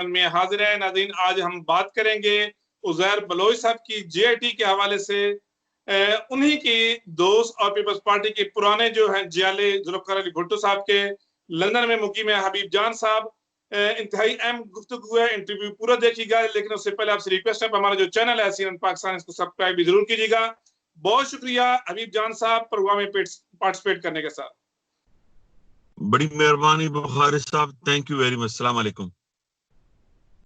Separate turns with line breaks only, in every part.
Channel میں حاضر ہیں. ناظرین آج ہم بات کریں گے عزیر بلوچ صاحب کی JIT کے حوالے سے. انہی کی دوست اور پیپلز پارٹی کے پرانے جو ہیں جیالے ذوالفقار علی بھٹو صاحب کے لندن میں مقیم ہے حبیب جان صاحب. انتہائی اہم گفتگو ہے, انٹرویو پورا دیکھیے گا, لیکن اس سے پہلے آپ سے ریکویسٹ ہے ہمارا جو چینل ہے CNN پاکستان اس کو سبسکرائب بھی ضرور کیجیے گا. بہت شکریہ حبیب جان صاحب پروگرام میں پارٹیسپیٹ کرنے کے ساتھ.
بڑی مہربانی بخاری صاحب, تھینک یو ویری مچ. السلام علیکم.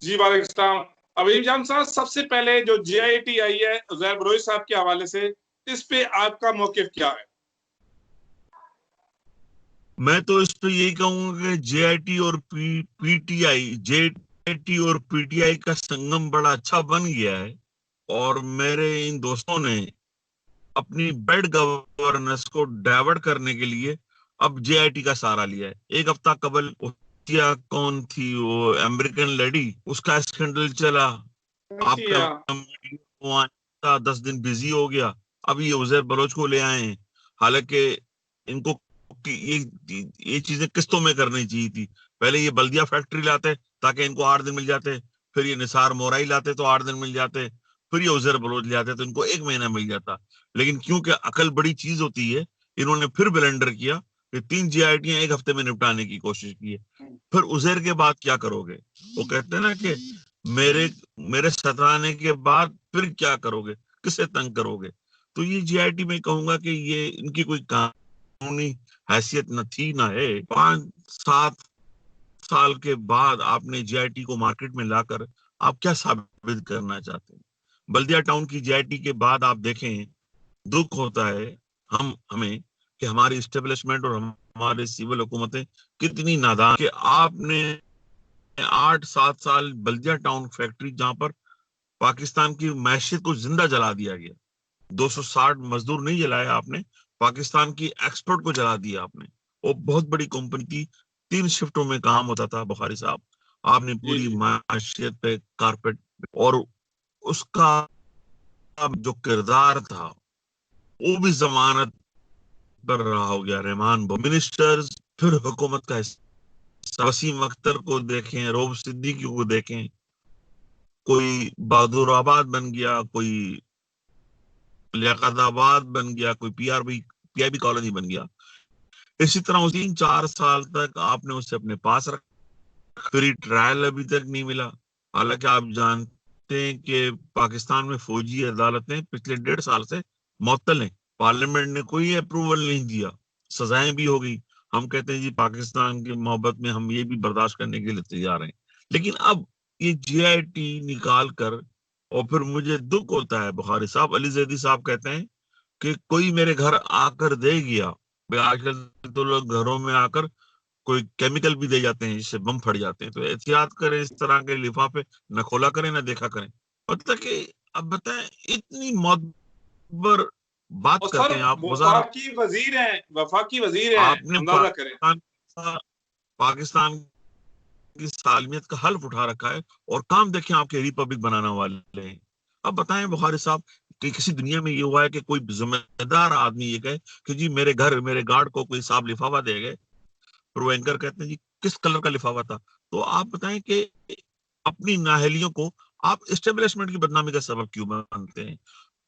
جی وعلیکم السلام. حبیب جان صاحب سب سے پہلے جو JIT آئی ہے عزیر بلوچ صاحب کے حوالے سے, اس پہ آپ کا موقف کیا ہے؟
میں تو اس پہ یہی کہوں گا کہ JIT اور JIT اور PTI کا سنگم بڑا اچھا بن گیا ہے, اور میرے ان دوستوں نے اپنی بیڈ گورننس کو ڈائیورٹ کرنے کے لیے اب JIT کا سہارا لیا ہے. ایک ہفتہ قبل کون تھی وہ امریکن لیڈی, اس کا اسکینڈل چلا, آپ کا 10 دن بزی ہو گیا. اب یہ عزیر بلوچ کو لے آئے ہیں, حالانکہ ان کو یہ چیزیں قسطوں میں کرنی چاہیے تھی. پہلے یہ بلدیہ فیکٹری لاتے تاکہ ان کو 8 دن مل جاتے, پھر یہ نثار مورائی لاتے تو 8 دن مل جاتے, پھر یہ عزیر بلوچ لے آتے تو ان کو 1 مہینہ مل جاتا. لیکن کیونکہ عقل بڑی چیز ہوتی ہے, انہوں نے پھر بلنڈر کیا کہ 3 JIT 1 ہفتے میں نپٹانے کی کوشش کی ہے. پھر عزیر کے بعد کیا کرو گے؟ وہ کہتے ہیں نا کہ میرے سترانے کے بعد پھر کیا کرو گے, کسے تنگ کرو گے؟ تو یہ JIT میں کہوں گا کہ یہ ان کی کوئی قانونی حیثیت نہ تھی نہ ہے. 5-7 سال کے بعد آپ نے JIT کو مارکیٹ میں لا کر آپ کیا ثابت کرنا چاہتے ہیں؟ بلدیہ ٹاؤن کی JIT کے بعد آپ دیکھیں, دکھ ہوتا ہے ہمیں کہ ہماری اسٹیبلشمنٹ اور ہمارے سول حکومتیں کتنی نادان کہ آپ نے 8-7 سال بلدیہ ٹاؤن فیکٹری, جہاں پر پاکستان کی معیشت کو زندہ جلا دیا گیا, 260 مزدور نہیں جلائے آپ نے, پاکستان کی ایکسپورٹ کو جلا دیا آپ نے. وہ بہت بڑی کمپنی تھی, 3 شفٹوں میں کام ہوتا تھا. بخاری صاحب آپ نے پوری معیشت پہ کارپیٹ, اور اس کا جو کردار تھا وہ بھی ضمانت پر رہا ہو گیا. رحمان منسٹرز, پھر حکومت کا وسیم اختر کو دیکھیں, روب صدیقی کو دیکھیں, کوئی بہادر آباد بن گیا, کوئی لیاقت آباد بن گیا, کوئی PI بی کالونی بن گیا. اسی طرح 3-4 سال تک آپ نے اسے اپنے پاس رکھا, پھر ٹرائل ابھی تک نہیں ملا. حالانکہ آپ جانتے ہیں کہ پاکستان میں فوجی عدالتیں پچھلے 1.5 سال سے معطل ہیں, پارلیمنٹ نے کوئی اپروول نہیں دیا, سزائیں بھی ہو گئی. ہم کہتے ہیں جی پاکستان کی محبت میں ہم یہ بھی برداشت کرنے کے لیے تیار ہیں. لیکن اب یہ JIT نکال کر, اور پھر مجھے دکھ ہوتا ہے بخاری صاحب, علی زیدی صاحب کہتے ہیں کہ کوئی میرے گھر آ کر دے گیا. آج کل تو لوگ گھروں میں آ کر کوئی کیمیکل بھی دے جاتے ہیں جس سے بم پھٹ جاتے ہیں. تو احتیاط کریں, اس طرح کے لفافے نہ کھولا کریں نہ دیکھا کریں. مطلب کہ اب بتائیں اتنی معتبر بات کرتے ہیں آپ,
وفاقی وزیر ہیں,
آپ نے
اندازہ کریں
پاکستان کی سالمیت کا حلف اٹھا رکھا ہے, اور کام دیکھیں آپ کے ریپبلک بنانا والے ہیں. اب بتائیں بخاری صاحب کہ کسی دنیا میں یہ ہوا ہے کہ کوئی ذمہ دار آدمی یہ کہے کہ جی میرے گھر میرے گارڈ کو کوئی صاحب لفافہ دے گئے, پھر وہ اینکر کہتے ہیں جی کس کلر کا لفافہ تھا؟ تو آپ بتائیں کہ اپنی نااہلیوں کو آپ اسٹیبلشمنٹ کی بدنامی کا سبب کیوں بنتے ہیں؟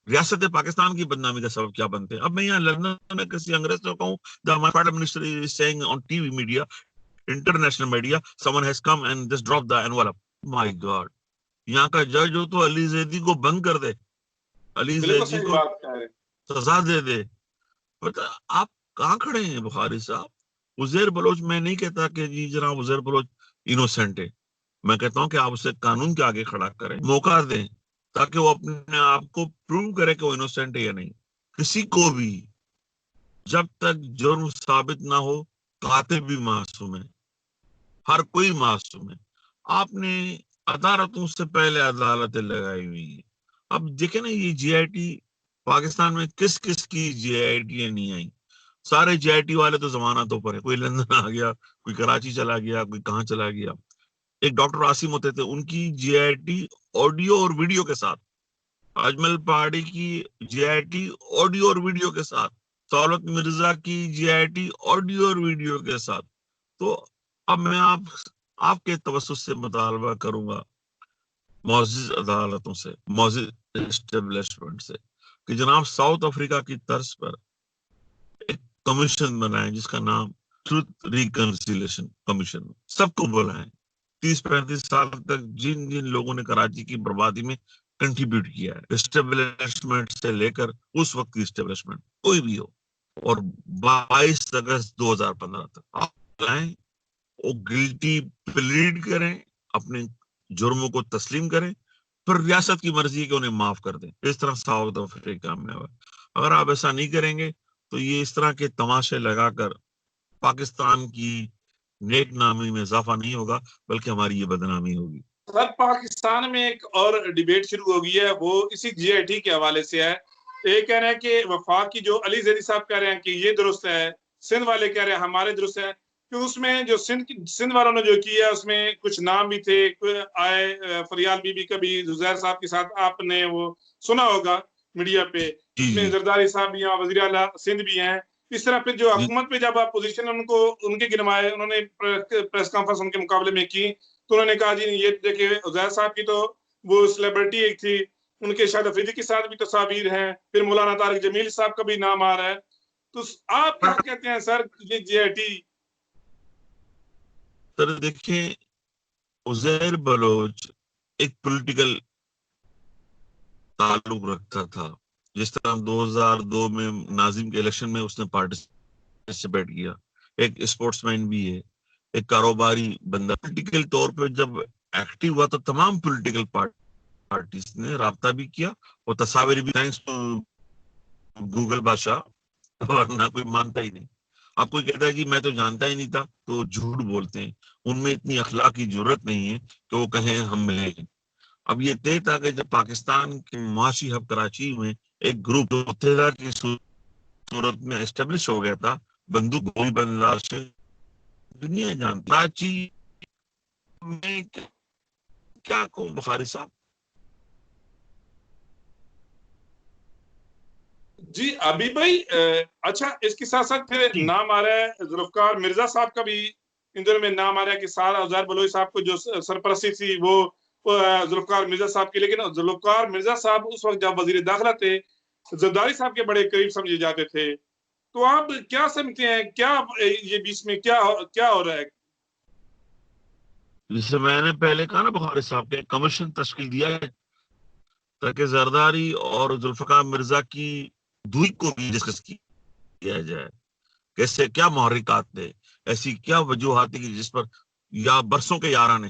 ریاست پاکستان کی بدنامی کا سبب کیا بنتے ہیں؟ اب میں یہاں لندن میں کسی انگریز کو کہوں, the my prime minister is saying on TV media, international media, someone has come and just dropped the envelope. My God, یہاں کا جج ہو تو علی زیدی کو بند کر دے, علی زیدی کو سزا دے دے. آپ کہاں کھڑے ہیں بخاری صاحب؟ عزیر بلوچ, میں نہیں کہتا کہ جی جناب عزیر بلوچ انوسینٹ ہے, میں کہتا ہوں کہ آپ اسے قانون کے آگے کھڑا کریں, موقع دیں تاکہ وہ اپنے آپ کو پروو کرے کہ وہ انوسینٹ ہے یا نہیں. کسی کو بھی جب تک جرم ثابت نہ ہو, قاتل بھی معصوم ہے, ہر کوئی معصوم ہے. آپ نے عدالتوں سے پہلے عدالتیں لگائی ہوئی ہیں. اب دیکھیں نا یہ JIT پاکستان میں کس کس کی JIT نہیں آئی. سارے JIT والے تو ضمانتوں پر ہے, کوئی لندن آ گیا, کوئی کراچی چلا گیا, کوئی کہاں چلا گیا. ایک ڈاکٹر عاصم ہوتے تھے, ان کی JIT آڈیو اور ویڈیو کے ساتھ, اجمل پہاڑی کی JIT آڈیو اور ویڈیو کے ساتھ, دولت مرزا کی JIT آڈیو اور ویڈیو کے ساتھ. تو اب میں آپ آپ کے توسط سے مطالبہ کروں گا معزز عدالتوں سے, معزز اسٹیبلشمنٹ سے, کہ جناب ساؤتھ افریقہ کی طرز پر ایک کمیشن بنائیں جس کا نام ٹروتھ ریکنسیلیشن کمیشن. سب کو بلائیں. 30-35 سال تک جن جن لوگوں نے کراچی کی بربادی میں کنٹریبیوٹ کیا ہے, اسٹیبلشمنٹ سے لے کر اس وقت کی اسٹیبلشمنٹ کوئی بھی ہو, اور 22 اگست 2015 تک آپ لائیں, وہ گلٹی پلیڈ کریں, اپنے جرموں کو تسلیم کریں, پھر ریاست کی مرضی ہے کہ انہیں معاف کر دیں. اس طرح ساؤتھ افریقہ میں ہوا. اگر آپ ایسا نہیں کریں گے تو یہ اس طرح کے تماشے لگا کر پاکستان کی نیک نامی میں اضافہ نہیں ہوگا, بلکہ ہماری یہ بدنامی ہوگی.
سر پاکستان میں ایک اور ڈیبیٹ شروع ہو گئی ہے, وہ اسی جی آئی ٹی کے حوالے سے ہے. ایک کہہ رہے ہیں کہ وفاق کی جو علی زیدی صاحب کہہ رہے ہیں کہ یہ درست ہے, سندھ والے کہہ رہے ہیں ہمارے درست ہے, کہ اس میں جو سندھ والوں نے جو کیا اس میں کچھ نام بھی تھے آئے, فریال بی بی کا بھی زیر صاحب کے ساتھ آپ نے وہ سنا ہوگا میڈیا پہ, اس میں زرداری صاحب بھی ہیں, وزیر اعلیٰ سندھ بھی ہیں. اس طرح پھر جو حکومت پہ جب اپوزیشن ان کے گنوائے, انہوں نے پریس کانفرنس ان کے مقابلے میں کی, تو انہوں نے کہا جی یہ دیکھیں عزیر صاحب کی تو وہ سیلیبریٹی ایک تھی, ان کے شاہد افریدی کے ساتھ بھی تصاویر ہیں, پھر مولانا طارق جمیل صاحب کا بھی نام آ رہا ہے. تو آپ کیا کہتے ہیں سر یہ جی آئی ٹی؟
سر دیکھیں, عزیر بلوچ ایک پولیٹیکل تعلق رکھتا تھا. جس طرح 2002 میں ناظم کے الیکشن میں اس نے پارٹیسپیٹ کیا, ایک اسپورٹس مین بھی ہے, ایک کاروباری بندہ. پولیٹیکل طور پہ جب ایکٹیو ہوا تو تمام پولیٹیکل پارٹیز نے رابطہ بھی کیا, اور تصاویر بھی, تھینکس ٹو گوگل بادشاہ, ورنہ کوئی مانتا ہی نہیں. آپ کوئی کہتا ہے کہ میں تو جانتا ہی نہیں تھا, تو جھوٹ بولتے ہیں. ان میں اتنی اخلاقی جرت نہیں ہے کہ وہ کہیں ہم ملے گے. اب یہ طے تھا کہ جب پاکستان کے معاشی ہب کراچی میں ایک گروپ کی صورت میں اسٹیبلش ہو گیا تھا, بندوق گولی بندار سے دنیا جانتی. کراچی میں کیا کہوں بخاری صاحب.
جی ابھی بھائی, اچھا اس کے ساتھ ساتھ پھر نام آ رہا ہے ذوالفقار مرزا صاحب کا بھی ان دنوں میں نام آ رہا ہے کہ سارا عزیر بلوچ صاحب کو جو سرپرستی تھی وہ ذوالفقار مرزا صاحب کی. لیکن ذوالفقار مرزا صاحب اس وقت جب وزیر داخلہ تھے, زرداری صاحب کے بڑے قریب سمجھے جاتے تھے. تو آپ کیا سمجھتے ہیں, کیا یہ بیچ میں کیا ہو رہا ہے؟
جسے میں نے پہلے کہا نا بخاری صاحب کے کمیشن تشکیل دیا ہے تاکہ زرداری اور ذوالفقار مرزا کی دوری کو بھی ڈسکس کیا جائے. کیسے کیا محرکات تھے, ایسی کیا وجوہات تھی جس پر, یا برسوں کے یارانے,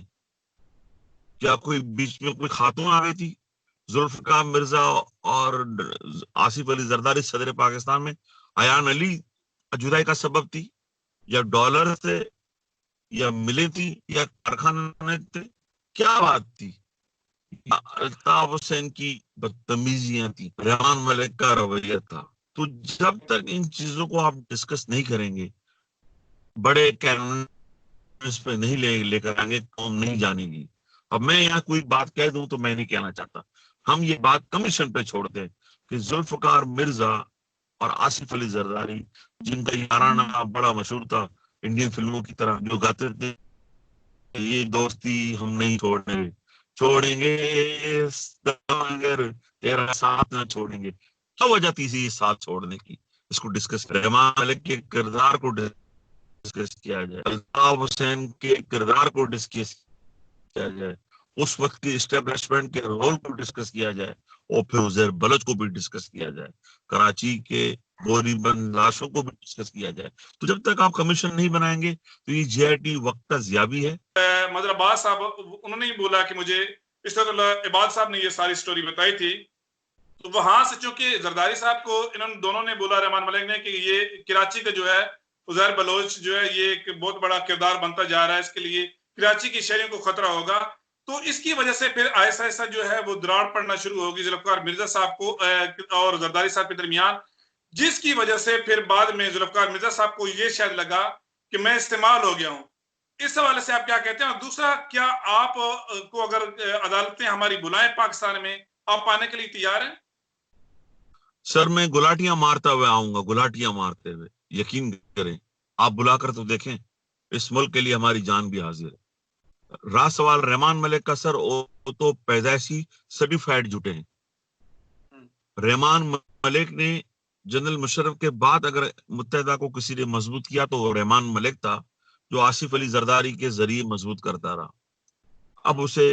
کیا کوئی بیچ میں کوئی خاتون آ گئی تھی ذوالفقار مرزا اور آصف علی زرداری صدر پاکستان میں, ایان علی جدائی کا سبب تھی, یا ڈالر تھے, یا ملے تھی, یا کارخانے تھے, کیا بات تھی؟ الطاف حسین کی بدتمیزیاں تھی, رحمان ملک کا رویہ تھا. تو جب تک ان چیزوں کو آپ ڈسکس نہیں کریں گے, بڑے کینونس پہ نہیں لے کر آئیں گے, قوم نہیں جانے گی. اب میں یہاں کوئی بات کہہ دوں تو میں نہیں کہنا چاہتا, ہم یہ بات کمیشن پہ چھوڑ دیں کہ ذوالفقار مرزا اور آصف علی زرداری, جن کا یارانہ بڑا مشہور تھا انڈین فلموں کی طرح, جو گاتے تھے یہ دوستی ہم نہیں چھوڑیں گے اگر تیرا ساتھ نہ چھوڑیں گے. کیا وجہ تھی اسی ساتھ چھوڑنے کی؟ اس کو ڈسکس کریں. رحمان ملک کے کردار کو ڈسکس کیا جائے, الطاف حسین کے کردار کو ڈسکس کیا جائے, اس وقت کی اسٹیبلشمنٹ کے رول کو ڈسکس کیا جائے, اور پھر عزیر بلوچ کو بھی ڈسکس کیا جائے, کراچی کے گولی بند لاشوں کو بھی ڈسکس کیا جائے. تو جب تک آپ کمیشن نہیں بنائیں گے تو یہ جی آئی ٹی وقت کا ضیاع بھی ہے.
مدر عباس صاحب انہوں نے بولا کہ مجھے اشرت اللہ عباد صاحب نے یہ ساری سٹوری بتائی تھی, تو وہاں سے چونکہ زرداری صاحب کو انہوں دونوں نے بولا, رحمان ملک نے, کہ یہ کراچی کا جو ہے عزیر بلوچ جو ہے یہ ایک بہت بڑا کردار بنتا جا رہا ہے, اس کے لیے کراچی کی شہریوں کو خطرہ ہوگا. تو اس کی وجہ سے پھر آہستہ آہستہ جو ہے وہ دراڑ پڑنا شروع ہوگی ذوالفقار مرزا صاحب کو اور زرداری صاحب کے درمیان, جس کی وجہ سے پھر بعد میں ذوالفقار مرزا صاحب کو یہ شاید لگا کہ میں استعمال ہو گیا ہوں. اس حوالے سے آپ کیا کہتے ہیں؟ اور دوسرا, کیا آپ کو اگر عدالتیں ہماری بلائیں پاکستان میں, آپ آنے کے لیے تیار ہیں؟
سر میں گلاٹیاں مارتا ہوئے آؤں گا, گلاٹیاں مارتے ہوئے, یقین کریں. آپ بلا کر تو دیکھیں, اس ملک کے لیے ہماری جان بھی حاضر ہے. رہا سوال رحمان ملک کا، سر وہ تو پیدائشی سرٹیفائڈ جھوٹے ہیں. رحمان ملک نے جنرل مشرف کے بعد اگر متحدہ کو کسی نے مضبوط کیا تو وہ رحمان ملک تھا، جو آصف علی زرداری کے ذریعے مضبوط کرتا رہا. اب اسے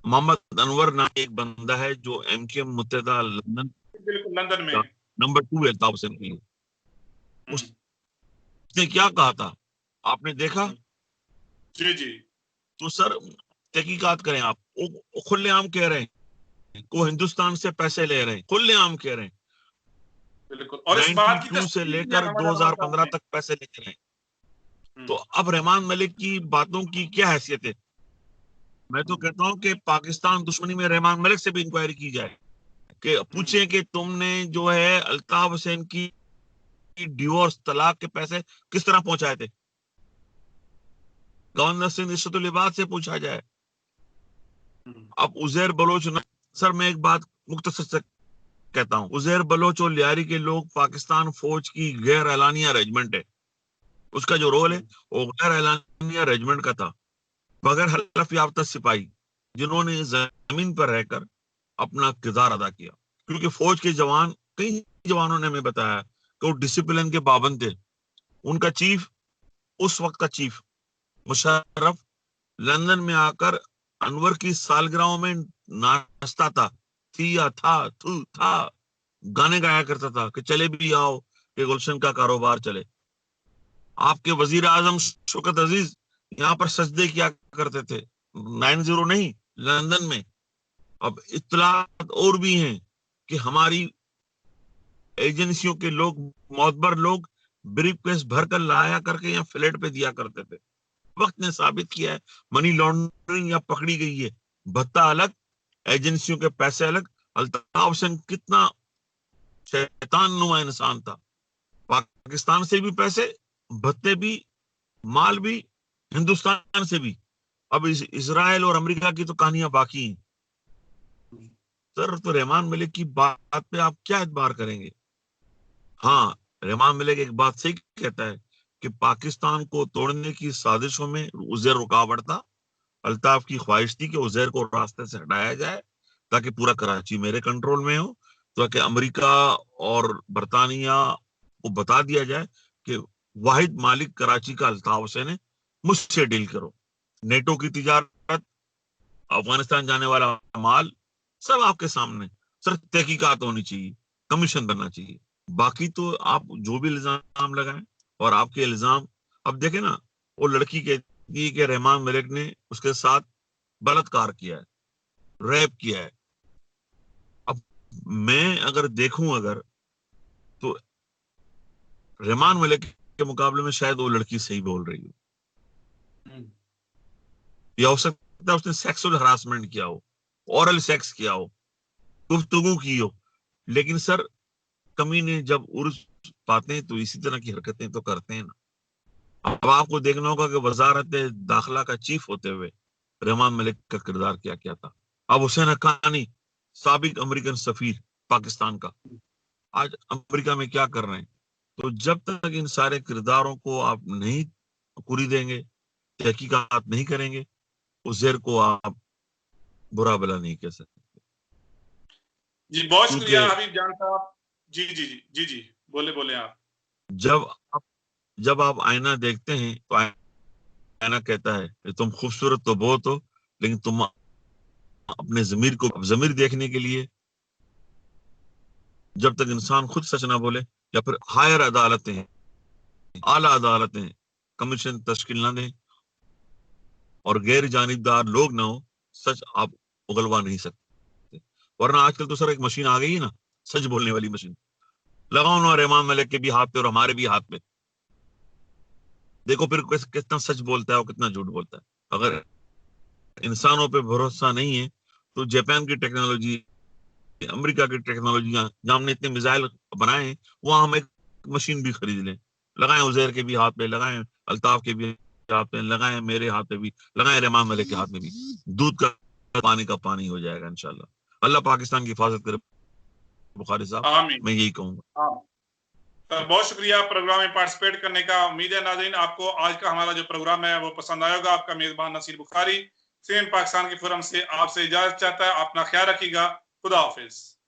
محمد انور نام ایک بندہ ہے جو ایم کیو ایم متحدہ
لندن میں
نمبر 2 ہے الطاف حسین کے لیے. اس نے کیا کہا تھا آپ نے دیکھا؟
جی جی.
تو سر تحقیقات کریں آپ. وہ کھلے عام کہہ رہے ہیں کو ہندوستان سے پیسے لے رہے ہیں، کھلے عام کہہ رہے ہیں.
بالکل. اور اس بات کی
92 سے لے کر 2015 تک پیسے لیتے رہے. تو اب رحمان ملک کی باتوں کی کیا حیثیت ہے؟ میں تو کہتا ہوں کہ پاکستان دشمنی میں رحمان ملک سے بھی انکوائری کی جائے، کہ پوچھیں کہ تم نے جو ہے الطاف حسین کی ڈیورس طلاق کے پیسے کس طرح پہنچائے تھے. گورنر سندھ عزت العباد سے پوچھا جائے. اب عزیر بلوچ سر میں ایک بات مختصر سے کہتا ہوں، عزیر بلوچ اور لیاری کے لوگ پاکستان فوج کی غیر اعلانیہ ریجمنٹ ہے. اس کا جو رول ہے وہ غیر اعلانیہ ریجمنٹ کا تھا، بغیر حلف یافتہ سپاہی جنہوں نے زمین پر رہ کر اپنا کردار ادا کیا. کیونکہ فوج کے جوان، کئی جوانوں نے ہمیں بتایا کہ وہ ڈسپلن کے پابند تھے. ان کا چیف، اس وقت کا چیف مشرف، لندن میں آ کر انور کی سالگرہوں میں ناچتا تھا، تھا گانے گایا کرتا تھا کہ چلے بھی آؤ کہ گلشن کا کاروبار چلے. آپ کے وزیر اعظم شوکت عزیز یہاں پر سجدے کیا کرتے تھے، 90 نہیں، لندن میں. اب اطلاعات اور بھی ہیں کہ ہماری ایجنسیوں کے لوگ، معتبر لوگ، بریف کیس بھر کر لایا کر کے یہاں فلیٹ پہ دیا کرتے تھے. وقت نے ثابت کیا ہے منی لانڈرنگ یا پکڑی گئی ہے. بھتہ الگ، ایجنسیوں کے پیسے الگ. الطاف حسین کتنا شیطان نما انسان تھا. پاکستان سے بھی پیسے، بھتے بھی، مال بھی، ہندوستان سے بھی. اب اسرائیل اور امریکہ کی تو کہانیاں باقی ہیں. سر تو رحمان ملک کی بات پہ آپ کیا اعتبار کریں گے؟ ہاں، رحمان ملک ایک بات صحیح کہتا ہے کہ پاکستان کو توڑنے کی سازشوں میں عزیر رکاوٹ تھا. الطاف کی خواہش تھی کہ عزیر کو راستے سے ہٹایا جائے تاکہ پورا کراچی میرے کنٹرول میں ہو، تاکہ امریکہ اور برطانیہ کو بتا دیا جائے کہ واحد مالک کراچی کا الطاف حسین ہے، مجھ سے ڈیل کرو. نیٹو کی تجارت، افغانستان جانے والا مال، سب آپ کے سامنے. سر تحقیقات ہونی چاہیے، کمیشن بننا چاہیے. باقی تو آپ جو بھی الزام لگائیں، اور آپ کے الزام اب دیکھیں نا، وہ لڑکی کہتی ہے کہ رحمان ملک نے اس کے ساتھ بلاತ್ಕಾರ کیا ہے، ریپ کیا ہے. اب میں اگر دیکھوں تو رحمان ملک کے مقابلے میں شاید وہ لڑکی صحیح بول رہی ہو، یا ہو سکتا ہے اس نے سیکسول ہراسمنٹ کیا ہو، اورل سیکس کیا ہو، گفتگو کی ہو. لیکن سر کمی نے جب عرض پاتے ہیں تو اسی طرح کی حرکتیں تو کرتے ہیں نا. اب آپ کو دیکھنا ہوگا کہ وزارت داخلہ کا چیف ہوتے ہوئے رحمان ملک کا کردار کیا کیا تھا. اب حسین حقانی، سابق امریکن سفیر پاکستان کا، آج امریکہ میں کیا کر رہے ہیں. تو جب تک ان سارے کرداروں کو آپ نہیں پوری دیں گے، تحقیقات نہیں کریں گے، عزیر کو آپ برا بلا نہیں کہہ سکتے.
جی بہت شکریہ حبیب جان صاحب. جی جی جی جی جی بولے آپ.
جب آپ آئینہ دیکھتے ہیں تو آئینہ کہتا ہے کہ تم خوبصورت تو بہت ہو، لیکن تم اپنے ضمیر کو، ضمیر دیکھنے کے لیے جب تک انسان خود سچ نہ بولے، یا پھر ہائر عدالتیں، اعلیٰ عدالتیں کمیشن تشکیل نہ دیں اور غیر جانبدار لوگ نہ ہو، سچ آپ اگلوا نہیں سکتے. ورنہ آج کل تو سر ایک مشین آ گئی ہے نا، سچ بولنے والی مشین. لگاؤ نا رحمان ملک کے بھی ہاتھ پہ اور ہمارے بھی ہاتھ پہ، دیکھو پھر کتنا سچ بولتا ہے اور کتنا جھوٹ بولتا ہے. اگر انسانوں پہ بھروسہ نہیں ہے تو جاپان کی ٹیکنالوجی، امریکہ کی ٹیکنالوجیاں، جہاں ہم نے اتنے میزائل بنائے ہیں، وہاں ہم ایک مشین بھی خرید لیں. لگائیں عزیر کے بھی ہاتھ پہ، لگائیں الطاف کے بھی ہاتھ پہ، لگائیں میرے ہاتھ پہ بھی، لگائیں رحمان ملک کے ہاتھ میں بھی. دودھ کا پانی کا پانی ہو جائے گا انشاءاللہ. اللہ پاکستان کی حفاظت کرے. بخاری صاحب، میں یہی کہوں گا.
تو بہت شکریہ پروگرام میں پارٹیسپیٹ کرنے کا. امید ہے ناظرین آپ کو آج کا ہمارا جو پروگرام ہے وہ پسند آئے گا. آپ کا میزبان نصیر بخاری CNN پاکستان کے فورم سے آپ سے اجازت چاہتا ہے. اپنا خیال رکھیے گا. خدا حافظ.